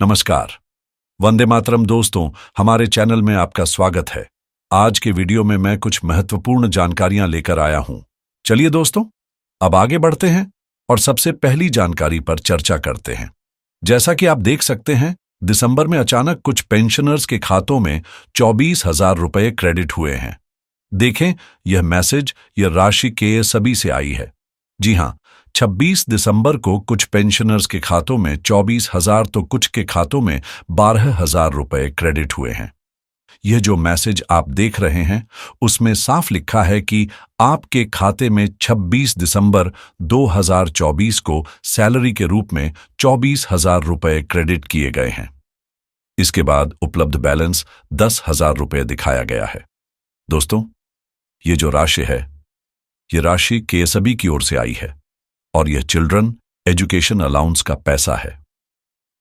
नमस्कार। वंदे मातरम दोस्तों, हमारे चैनल में आपका स्वागत है। आज के वीडियो में मैं कुछ महत्वपूर्ण जानकारियां लेकर आया हूं। चलिए दोस्तों, अब आगे बढ़ते हैं और सबसे पहली जानकारी पर चर्चा करते हैं। जैसा कि आप देख सकते हैं, दिसंबर में अचानक कुछ पेंशनर्स के खातों में 24,000 रुपये क्रेडिट हुए हैं। देखें, यह मैसेज, यह राशि केएसबी से आई है। जी हां, 26 दिसंबर को कुछ पेंशनर्स के खातों में 24,000 तो कुछ के खातों में 12,000 रुपये क्रेडिट हुए हैं। यह जो मैसेज आप देख रहे हैं, उसमें साफ लिखा है कि आपके खाते में 26 दिसंबर 2024 को सैलरी के रूप में 24,000 रुपये क्रेडिट किए गए हैं। इसके बाद उपलब्ध बैलेंस 10,000 रुपये दिखाया गया है। दोस्तों, ये जो राशि है, ये राशि केएसबी की ओर से आई है और यह चिल्ड्रन एजुकेशन अलाउंस का पैसा है।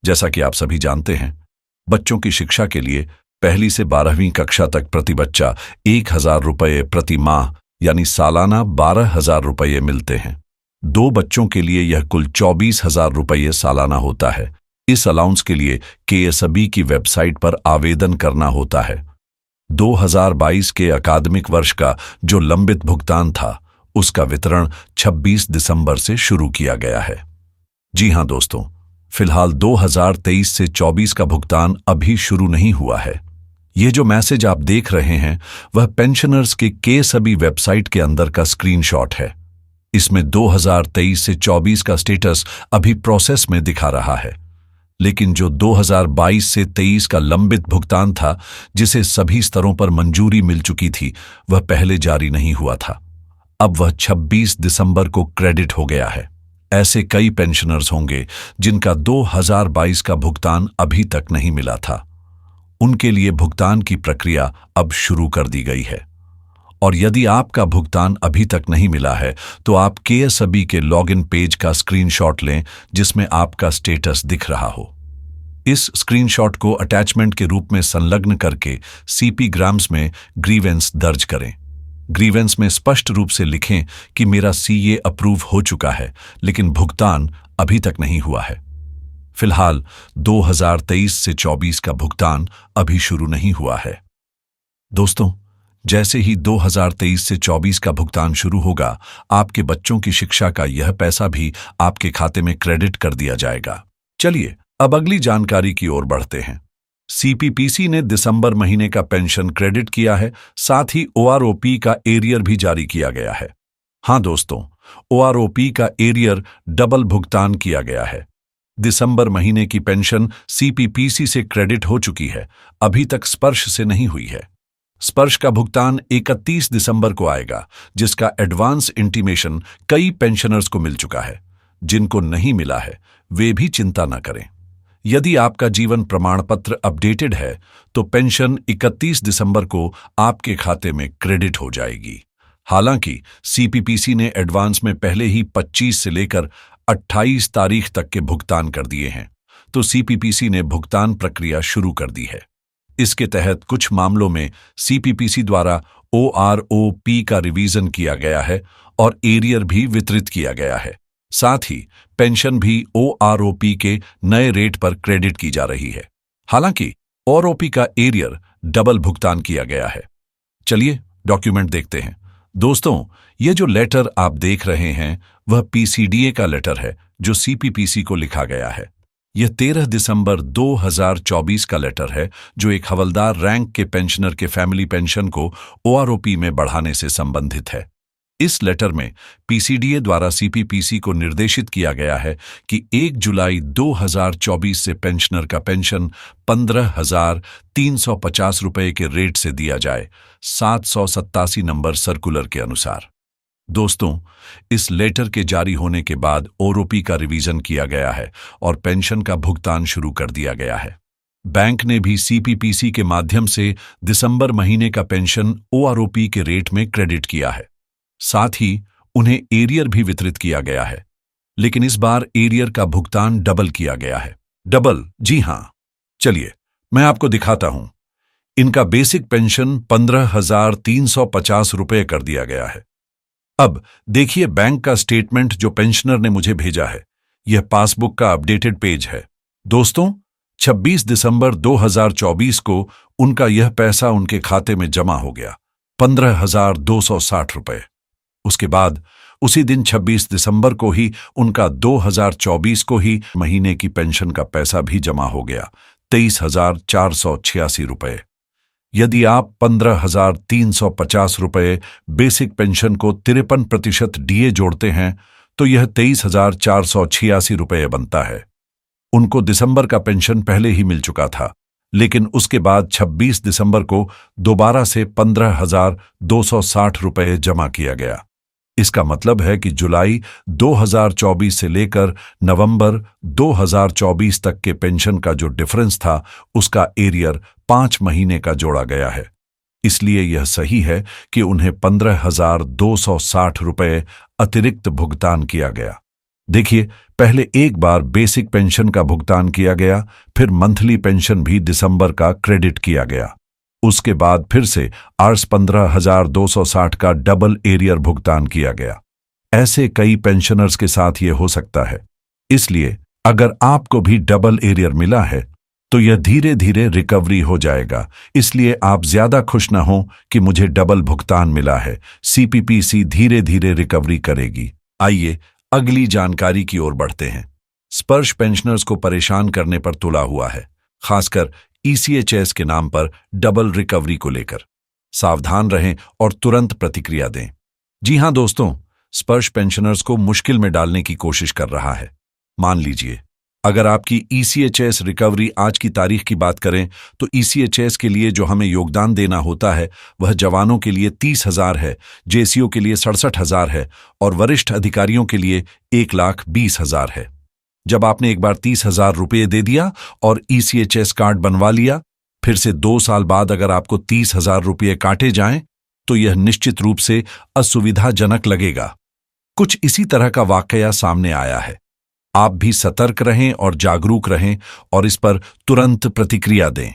जैसा कि आप सभी जानते हैं, बच्चों की शिक्षा के लिए पहली से 12वीं कक्षा तक प्रति बच्चा 1,000 रुपये प्रति माह यानी सालाना 12,000 रुपये मिलते हैं। 2 बच्चों के लिए यह कुल 24,000 रुपये सालाना होता है। इस अलाउंस के लिए केएसबी की वेबसाइट पर आवेदन करना होता है। 2022 के अकादमिक वर्ष का जो लंबित भुगतान था, उसका वितरण 26 दिसंबर से शुरू किया गया है। जी हां दोस्तों, फिलहाल 2023 से 24 का भुगतान अभी शुरू नहीं हुआ है। ये जो मैसेज आप देख रहे हैं, वह पेंशनर्स के केएसबी वेबसाइट के अंदर का स्क्रीनशॉट है। इसमें 2023 से 24 का स्टेटस अभी प्रोसेस में दिखा रहा है, लेकिन जो 2022 से 23 का लंबित भुगतान था, जिसे सभी स्तरों पर मंजूरी मिल चुकी थी, वह पहले जारी नहीं हुआ था। अब वह 26 दिसंबर को क्रेडिट हो गया है। ऐसे कई पेंशनर्स होंगे जिनका 2022 का भुगतान अभी तक नहीं मिला था। उनके लिए भुगतान की प्रक्रिया अब शुरू कर दी गई है। और यदि आपका भुगतान अभी तक नहीं मिला है, तो आप केएसबी के लॉगिन पेज का स्क्रीनशॉट लें जिसमें आपका स्टेटस दिख रहा हो। इस स्क्रीनशॉट को अटैचमेंट के रूप में संलग्न करके सीपी ग्राम्स में ग्रीवेंस दर्ज करें। ग्रीवेंस में स्पष्ट रूप से लिखें कि मेरा सीए अप्रूव हो चुका है, लेकिन भुगतान अभी तक नहीं हुआ है। फिलहाल 2023 से 24 का भुगतान अभी शुरू नहीं हुआ है। दोस्तों, जैसे ही 2023 से 24 का भुगतान शुरू होगा, आपके बच्चों की शिक्षा का यह पैसा भी आपके खाते में क्रेडिट कर दिया जाएगा। चलिए, अब अगली जानकारी की ओर बढ़ते हैं। सीपीपीसी ने दिसंबर महीने का पेंशन क्रेडिट किया है, साथ ही ओआरओपी का एरियर भी जारी किया गया है। हां दोस्तों, ओआरओपी का एरियर डबल भुगतान किया गया है। दिसंबर महीने की पेंशन सीपीपीसी से क्रेडिट हो चुकी है, अभी तक स्पर्श से नहीं हुई है। स्पर्श का भुगतान 31 दिसंबर को आएगा, जिसका एडवांस इंटीमेशन कई पेंशनर्स को मिल चुका है। जिनको नहीं मिला है, वे भी चिंता न करें। यदि आपका जीवन प्रमाण पत्र अपडेटेड है, तो पेंशन 31 दिसंबर को आपके खाते में क्रेडिट हो जाएगी। हालांकि सीपीपीसी ने एडवांस में पहले ही 25 से लेकर 28 तारीख तक के भुगतान कर दिए हैं, तो सीपीपीसी ने भुगतान प्रक्रिया शुरू कर दी है। इसके तहत कुछ मामलों में सीपीपीसी द्वारा ओआरओपी का रिवीजन किया गया है और एरियर भी वितरित किया गया है। साथ ही पेंशन भी ओआरओपी के नए रेट पर क्रेडिट की जा रही है। हालांकि ओआरओपी का एरियर डबल भुगतान किया गया है। चलिए डॉक्यूमेंट देखते हैं। दोस्तों, ये जो लेटर आप देख रहे हैं, वह पीसीडीए का लेटर है जो सीपीपीसी को लिखा गया है। यह 13 दिसंबर 2024 का लेटर है, जो एक हवलदार रैंक के पेंशनर के फैमिली पेंशन को ओआरओपी में बढ़ाने से संबंधित है। इस लेटर में पीसीडीए द्वारा सीपीपीसी को निर्देशित किया गया है कि 1 जुलाई 2024 से पेंशनर का पेंशन 15,350 रुपये के रेट से दिया जाए, 787 नंबर सर्कुलर के अनुसार। दोस्तों, इस लेटर के जारी होने के बाद ओआरओपी का रिवीजन किया गया है और पेंशन का भुगतान शुरू कर दिया गया है। बैंक ने भी सीपीपीसी के माध्यम से दिसंबर महीने का पेंशन ओआरओपी के रेट में क्रेडिट किया है। साथ ही उन्हें एरियर भी वितरित किया गया है, लेकिन इस बार एरियर का भुगतान डबल किया गया है। डबल? जी हां। चलिए, मैं आपको दिखाता हूं। इनका बेसिक पेंशन 15,350 रुपये कर दिया गया है। अब देखिए बैंक का स्टेटमेंट जो पेंशनर ने मुझे भेजा है। यह पासबुक का अपडेटेड पेज है। दोस्तों, 26 दिसंबर 2024 को उनका यह पैसा उनके खाते में जमा हो गया, 15,260 रुपए। उसके बाद उसी दिन 26 दिसंबर को ही उनका 2024 को ही महीने की पेंशन का पैसा भी जमा हो गया, 23,486 रुपए। यदि आप 15,350 रुपए बेसिक पेंशन को 53% डीए जोड़ते हैं तो यह 23,486 रुपए बनता है। उनको दिसंबर का पेंशन पहले ही मिल चुका था, लेकिन उसके बाद 26 दिसंबर को दोबारा से 15,260 रुपए जमा किया गया। इसका मतलब है कि जुलाई 2024 से लेकर नवंबर 2024 तक के पेंशन का जो डिफरेंस था उसका एरियर 5 महीने का जोड़ा गया है। इसलिए यह सही है कि उन्हें 15,260 रुपए अतिरिक्त भुगतान किया गया। देखिए, पहले एक बार बेसिक पेंशन का भुगतान किया गया, फिर मंथली पेंशन भी दिसंबर का क्रेडिट किया गया। उसके बाद फिर से आर्स 15,260 का डबल एरियर भुगतान किया गया। ऐसे कई पेंशनर्स के साथ ये हो सकता है। इसलिए अगर आपको भी डबल एरियर मिला है तो यह धीरे धीरे रिकवरी हो जाएगा। इसलिए आप ज्यादा खुश न हो कि मुझे डबल भुगतान मिला है। सीपीपीसी धीरे धीरे रिकवरी करेगी। आइए अगली जानकारी की ओर बढ़ते हैं। स्पर्श पेंशनर्स को परेशान करने पर तुला हुआ है, खासकर ईसीएचएस के नाम पर डबल रिकवरी को लेकर। सावधान रहें और तुरंत प्रतिक्रिया दें। जी हां दोस्तों, स्पर्श पेंशनर्स को मुश्किल में डालने की कोशिश कर रहा है। मान लीजिए, अगर आपकी ईसीएचएस रिकवरी आज की तारीख की बात करें तो ईसीएचएस के लिए जो हमें योगदान देना होता है वह जवानों के लिए 30,000 है, जेसीओ के लिए 67,000 है और वरिष्ठ अधिकारियों के लिए 1,20,000 है। जब आपने एक बार 30,000 रुपये दे दिया और ईसीएचएस कार्ड बनवा लिया, फिर से 2 साल बाद अगर आपको 30,000 रुपये काटे जाएं तो यह निश्चित रूप से असुविधाजनक लगेगा। कुछ इसी तरह का वाकया सामने आया है। आप भी सतर्क रहें और जागरूक रहें और इस पर तुरंत प्रतिक्रिया दें।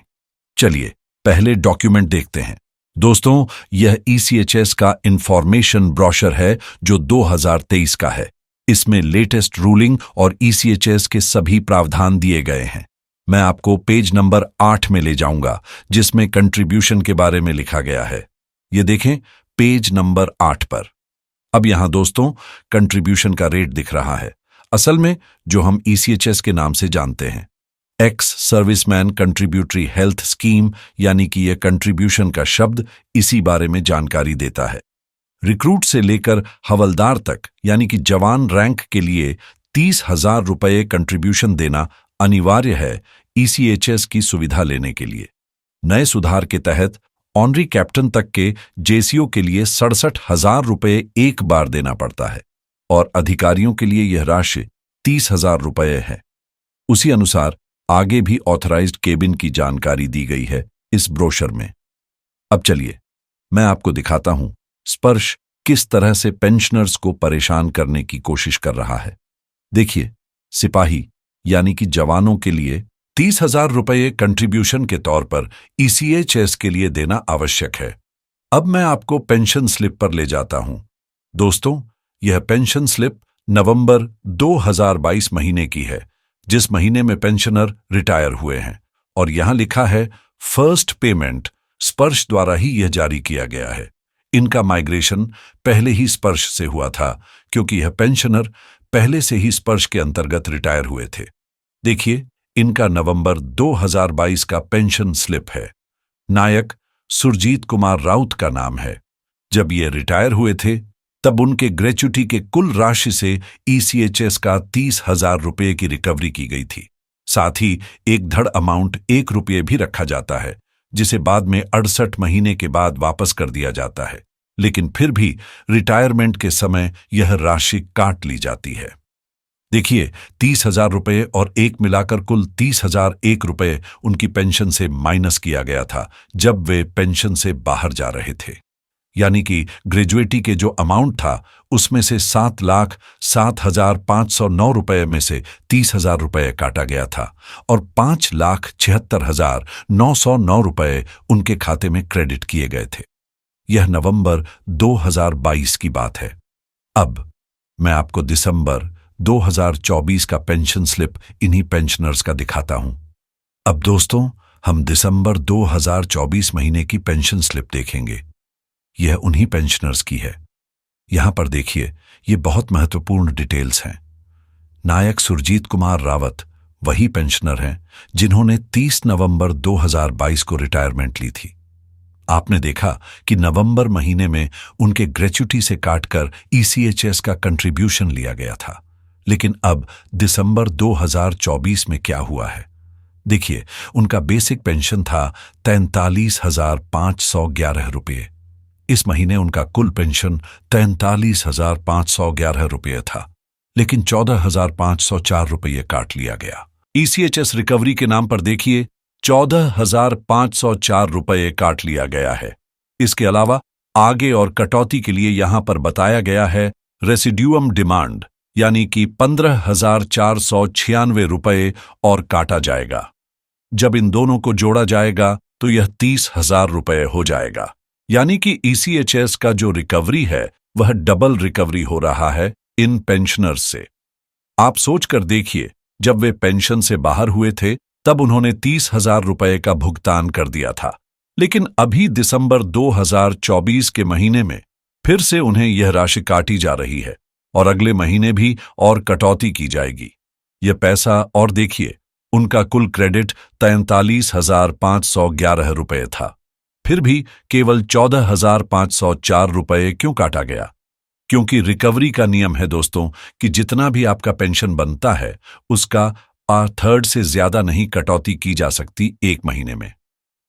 चलिए पहले डॉक्यूमेंट देखते हैं। दोस्तों, यह ईसीएचएस का इंफॉर्मेशन ब्रोशर है जो 2023 का है। इसमें लेटेस्ट रूलिंग और ईसीएचएस के सभी प्रावधान दिए गए हैं। मैं आपको पेज नंबर 8 में ले जाऊंगा जिसमें कंट्रीब्यूशन के बारे में लिखा गया है। ये देखें पेज नंबर 8 पर। अब यहां दोस्तों कंट्रीब्यूशन का रेट दिख रहा है। असल में जो हम ईसीएचएस के नाम से जानते हैं, ex serviceman contributory health scheme, यानी कि यह कंट्रीब्यूशन का शब्द इसी बारे में जानकारी देता है। रिक्रूट से लेकर हवलदार तक, यानी कि जवान रैंक के लिए 30,000 रुपये कंट्रीब्यूशन देना अनिवार्य है ईसीएचएस की सुविधा लेने के लिए। नए सुधार के तहत ऑनरी कैप्टन तक के जेसीओ के लिए 67,000 रुपये एक बार देना पड़ता है और अधिकारियों के लिए यह राशि 30,000 रुपये है। उसी अनुसार आगे भी ऑथराइज्ड केबिन की जानकारी दी गई है इस ब्रोशर में। अब चलिए मैं आपको दिखाता हूं स्पर्श किस तरह से पेंशनर्स को परेशान करने की कोशिश कर रहा है। देखिए, सिपाही यानी कि जवानों के लिए 30,000 रुपये कंट्रीब्यूशन के तौर पर ईसीएचएस के लिए देना आवश्यक है। अब मैं आपको पेंशन स्लिप पर ले जाता हूं। दोस्तों, यह पेंशन स्लिप नवंबर 2022 महीने की है, जिस महीने में पेंशनर रिटायर हुए हैं, और यहां लिखा है फर्स्ट पेमेंट स्पर्श द्वारा ही यह जारी किया गया है। इनका माइग्रेशन पहले ही स्पर्श से हुआ था क्योंकि यह पेंशनर पहले से ही स्पर्श के अंतर्गत रिटायर हुए थे। देखिए, इनका नवंबर 2022 का पेंशन स्लिप है। नायक सुरजीत कुमार राउत का नाम है। जब ये रिटायर हुए थे तब उनके ग्रेच्युटी के कुल राशि से ईसीएचएस का 30,000 रुपये की रिकवरी की गई थी। साथ ही एक धड़ अमाउंट 1 रुपये भी रखा जाता है, जिसे बाद में 68 महीने के बाद वापस कर दिया जाता है, लेकिन फिर भी रिटायरमेंट के समय यह राशि काट ली जाती है। देखिए, 30,000 रुपये और एक मिलाकर कुल 30,001 रुपये उनकी पेंशन से माइनस किया गया था जब वे पेंशन से बाहर जा रहे थे। यानी कि ग्रेजुएटी के जो अमाउंट था उसमें से 7,07,509 रुपये में से 30,000 रुपये काटा गया था और 5,76,909 रुपये उनके खाते में क्रेडिट किए गए थे। यह नवंबर 2022 की बात है। अब मैं आपको दिसंबर 2024 का पेंशन स्लिप इन्हीं पेंशनर्स का दिखाता हूं। अब दोस्तों, हम दिसंबर 2024 महीने की पेंशन स्लिप देखेंगे। यह उन्हीं पेंशनर्स की है। यहां पर देखिए, ये बहुत महत्वपूर्ण डिटेल्स हैं। नायक सुरजीत कुमार रावत वही पेंशनर हैं जिन्होंने 30 नवंबर 2022 को रिटायरमेंट ली थी। आपने देखा कि नवंबर महीने में उनके ग्रेच्युटी से काटकर ईसीएचएस का कंट्रीब्यूशन लिया गया था। लेकिन अब दिसंबर 2024 में क्या हुआ है? देखिए, उनका बेसिक पेंशन था 43,511 रुपये। इस महीने उनका कुल पेंशन 43,511 रुपये था, लेकिन 14,504 रुपये काट लिया गया। ईसीएचएस रिकवरी के नाम पर देखिए, 14,504 रुपये काट लिया गया है। इसके अलावा आगे और कटौती के लिए यहां पर बताया गया है रेसिड्यूअम डिमांड, यानी कि 15,496 रुपये और काटा जाएगा। जब इन दोनों को जोड़ा जाएगा तो यह 30,000 रुपये हो जाएगा। यानी कि ईसीएचएस का जो रिकवरी है वह डबल रिकवरी हो रहा है इन पेंशनर्स से। आप सोचकर देखिए, जब वे पेंशन से बाहर हुए थे तब उन्होंने 30,000 रुपये का भुगतान कर दिया था, लेकिन अभी दिसंबर 2024 के महीने में फिर से उन्हें यह राशि काटी जा रही है और अगले महीने भी और कटौती की जाएगी। यह पैसा और देखिए, उनका कुल क्रेडिट 43,511 रुपये था, फिर भी केवल 14,504 रुपये क्यों काटा गया? क्योंकि रिकवरी का नियम है दोस्तों कि जितना भी आपका पेंशन बनता है उसका 1/3 से ज्यादा नहीं कटौती की जा सकती एक महीने में।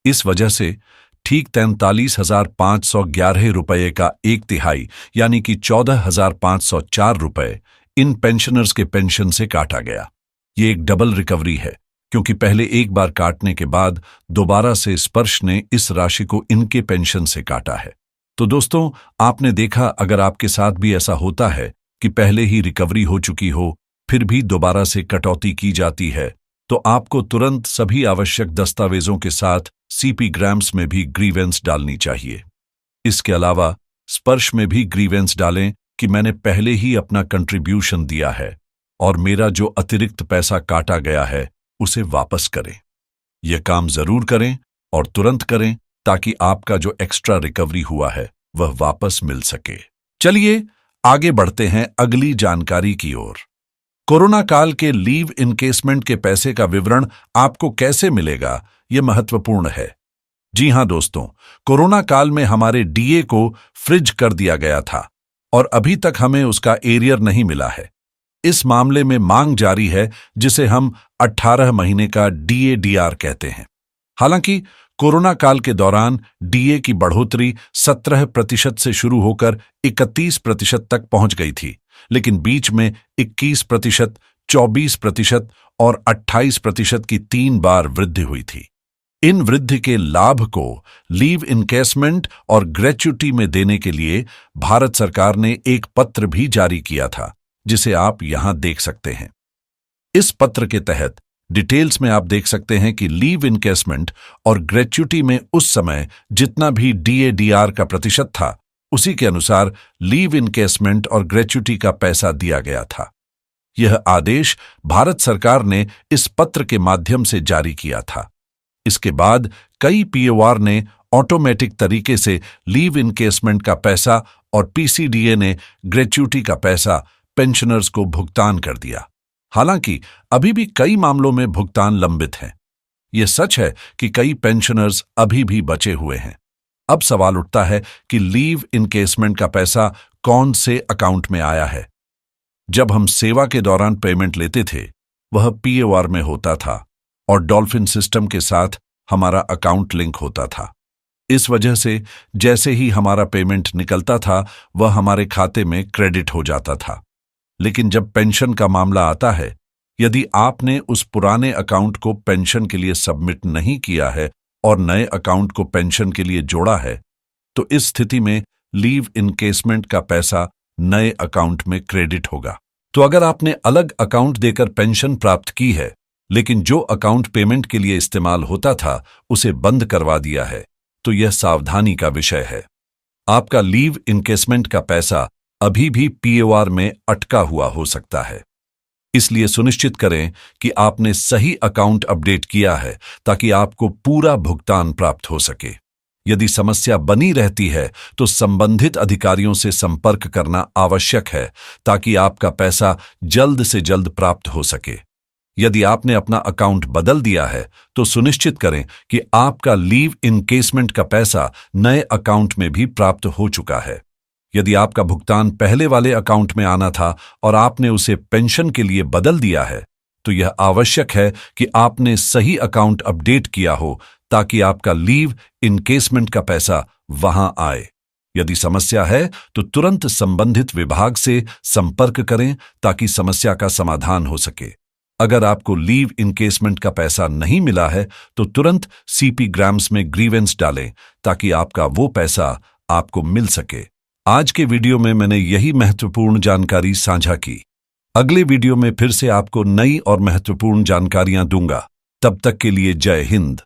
इस वजह से ठीक 43,511 रुपये का 1/3 यानी कि 14,504 रुपये इन पेंशनर्स के पेंशन से काटा गया। ये एक डबल रिकवरी है, क्योंकि पहले एक बार काटने के बाद दोबारा से स्पर्श ने इस राशि को इनके पेंशन से काटा है। तो दोस्तों, आपने देखा, अगर आपके साथ भी ऐसा होता है कि पहले ही रिकवरी हो चुकी हो फिर भी दोबारा से कटौती की जाती है, तो आपको तुरंत सभी आवश्यक दस्तावेजों के साथ सीपी ग्राम्स में भी ग्रीवेंस डालनी चाहिए। इसके अलावा स्पर्श में भी ग्रीवेंस डालें कि मैंने पहले ही अपना कंट्रीब्यूशन दिया है और मेरा जो अतिरिक्त पैसा काटा गया है उसे वापस करें। यह काम जरूर करें और तुरंत करें, ताकि आपका जो एक्स्ट्रा रिकवरी हुआ है वह वापस मिल सके। चलिए आगे बढ़ते हैं अगली जानकारी की ओर। कोरोना काल के लीव इनकेसमेंट के पैसे का विवरण आपको कैसे मिलेगा, यह महत्वपूर्ण है। जी हां दोस्तों, कोरोना काल में हमारे डीए को फ्रिज कर दिया गया था और अभी तक हमें उसका एरियर नहीं मिला है। इस मामले में मांग जारी है, जिसे हम 18 महीने का डीए-डीआर कहते हैं। हालांकि कोरोना काल के दौरान डीए की बढ़ोतरी 17% से शुरू होकर 31% तक पहुंच गई थी, लेकिन बीच में 21%, 24% और 28% की 3 बार वृद्धि हुई थी। इन वृद्धि के लाभ को लीव इनकेसमेंट और ग्रेच्युटी में देने के लिए भारत सरकार ने एक पत्र भी जारी किया था, जिसे आप यहां देख सकते हैं। इस पत्र के तहत डिटेल्स में आप देख सकते हैं कि लीव इनकेसमेंट और ग्रेच्युटी में उस समय जितना भी डीए-डीआर का प्रतिशत था, उसी के अनुसार लीव इनकेसमेंट और ग्रेच्युटी का पैसा दिया गया था। यह आदेश भारत सरकार ने इस पत्र के माध्यम से जारी किया था। इसके बाद कई पीओआर ने ऑटोमेटिक तरीके से लीव इनकेसमेंट का पैसा और पीसीडीए ने ग्रेच्युटी का पैसा पेंशनर्स को भुगतान कर दिया। हालांकि अभी भी कई मामलों में भुगतान लंबित है। यह सच है कि कई पेंशनर्स अभी भी बचे हुए हैं। अब सवाल उठता है कि लीव इनकेसमेंट का पैसा कौन से अकाउंट में आया है? जब हम सेवा के दौरान पेमेंट लेते थे, वह पीओआर में होता था और डॉल्फिन सिस्टम के साथ हमारा अकाउंट लिंक होता था। इस वजह से जैसे ही हमारा पेमेंट निकलता था, वह हमारे खाते में क्रेडिट हो जाता था। लेकिन जब पेंशन का मामला आता है, यदि आपने उस पुराने अकाउंट को पेंशन के लिए सबमिट नहीं किया है और नए अकाउंट को पेंशन के लिए जोड़ा है, तो इस स्थिति में लीव इनकेसमेंट का पैसा नए अकाउंट में क्रेडिट होगा। तो अगर आपने अलग अकाउंट देकर पेंशन प्राप्त की है, लेकिन जो अकाउंट पेमेंट के लिए इस्तेमाल होता था उसे बंद करवा दिया है, तो यह सावधानी का विषय है। आपका लीव इनकेसमेंट का पैसा अभी भी पीओआर में अटका हुआ हो सकता है। इसलिए सुनिश्चित करें कि आपने सही अकाउंट अपडेट किया है ताकि आपको पूरा भुगतान प्राप्त हो सके। यदि समस्या बनी रहती है तो संबंधित अधिकारियों से संपर्क करना आवश्यक है ताकि आपका पैसा जल्द से जल्द प्राप्त हो सके। यदि आपने अपना अकाउंट बदल दिया है तो सुनिश्चित करें कि आपका लीव इनकेसमेंट का पैसा नए अकाउंट में भी प्राप्त हो चुका है। यदि आपका भुगतान पहले वाले अकाउंट में आना था और आपने उसे पेंशन के लिए बदल दिया है तो यह आवश्यक है कि आपने सही अकाउंट अपडेट किया हो ताकि आपका लीव इनकेसमेंट का पैसा वहां आए। यदि समस्या है तो तुरंत संबंधित विभाग से संपर्क करें ताकि समस्या का समाधान हो सके। अगर आपको लीव इनकेसमेंट का पैसा नहीं मिला है तो तुरंत सीपी ग्राम्स में ग्रीवेंस डालें ताकि आपका वो पैसा आपको मिल सके। आज के वीडियो में मैंने यही महत्वपूर्ण जानकारी साझा की। अगले वीडियो में फिर से आपको नई और महत्वपूर्ण जानकारियां दूंगा। तब तक के लिए जय हिंद।